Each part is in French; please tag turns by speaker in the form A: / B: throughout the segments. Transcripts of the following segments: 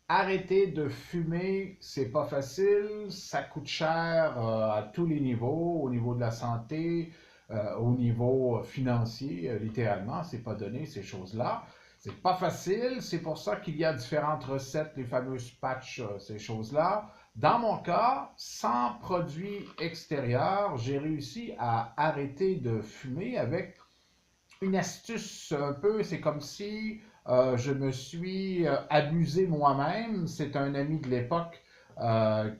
A: Arrêter de fumer, c'est pas facile, ça coûte cher à tous les niveaux, au niveau de la santé, au niveau financier, littéralement, c'est pas donné ces choses-là. C'est pas facile, c'est pour ça qu'il y a différentes recettes, les fameuses patchs, ces choses-là. Dans mon cas, sans produits extérieurs, j'ai réussi à arrêter de fumer avec une astuce un peu, c'est comme si je me suis abusé moi-même. C'est un ami de l'époque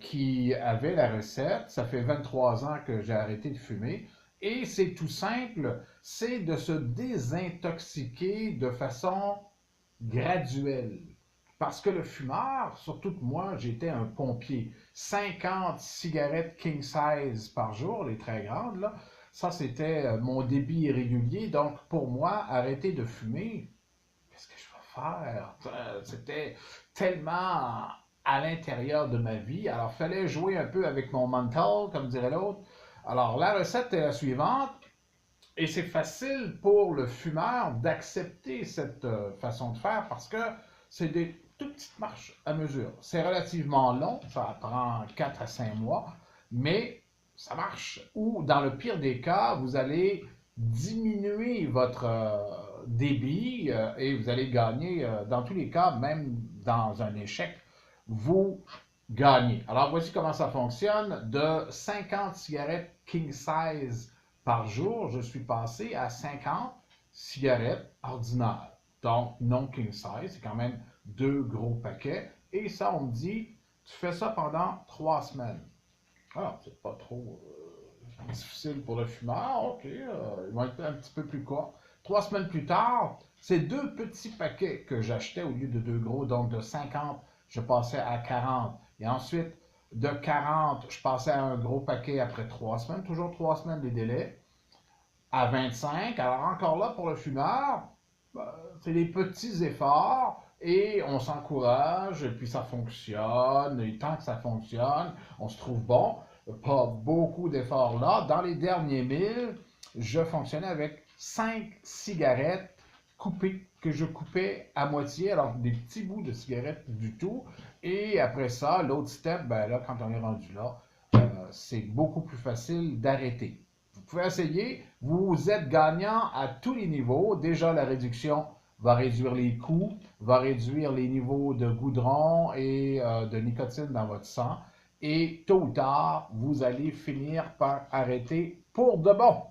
A: qui avait la recette. Ça fait 23 ans que j'ai arrêté de fumer. Et c'est tout simple, c'est de se désintoxiquer de façon graduelle. Parce que le fumeur, surtout que moi, j'étais un pompier. 50 cigarettes king size par jour, les très grandes, là, ça c'était mon débit irrégulier. Donc pour moi, arrêter de fumer, qu'est-ce que je vais faire? C'était tellement à l'intérieur de ma vie. Alors il fallait jouer un peu avec mon mental, comme dirait l'autre. Alors la recette est la suivante. Et c'est facile pour le fumeur d'accepter cette façon de faire parce que c'est des toutes petites marches à mesure. C'est relativement long, ça prend 4 à 5 mois, mais ça marche. Ou dans le pire des cas, vous allez diminuer votre débit et vous allez gagner, dans tous les cas, même dans un échec, vous gagnez. Alors voici comment ça fonctionne. De 50 cigarettes king size par jour, je suis passé à 50 cigarettes ordinaires. Donc, non king size, c'est quand même deux gros paquets. Et ça, on me dit, tu fais ça pendant 3 semaines. Alors, c'est pas trop difficile pour le fumeur. OK, ils vont être un petit peu plus courts. 3 semaines plus tard, c'est deux petits paquets que j'achetais au lieu de deux gros. Donc, de 50, je passais à 40. Et ensuite, de 40, je passais à un gros paquet après 3 semaines. Toujours 3 semaines les délais. À 25. Alors encore là, pour le fumeur, c'est des petits efforts et on s'encourage et puis ça fonctionne. Et tant que ça fonctionne, on se trouve bon. Pas beaucoup d'efforts là. Dans les derniers 1000, je fonctionnais avec 5 cigarettes coupées que je coupais à moitié, alors des petits bouts de cigarettes du tout. Et après ça, l'autre step, ben là, quand on est rendu là, c'est beaucoup plus facile d'arrêter. Vous pouvez essayer, vous êtes gagnant à tous les niveaux. Déjà, la réduction va réduire les coûts, va réduire les niveaux de goudron et de nicotine dans votre sang. Et tôt ou tard, vous allez finir par arrêter pour de bon.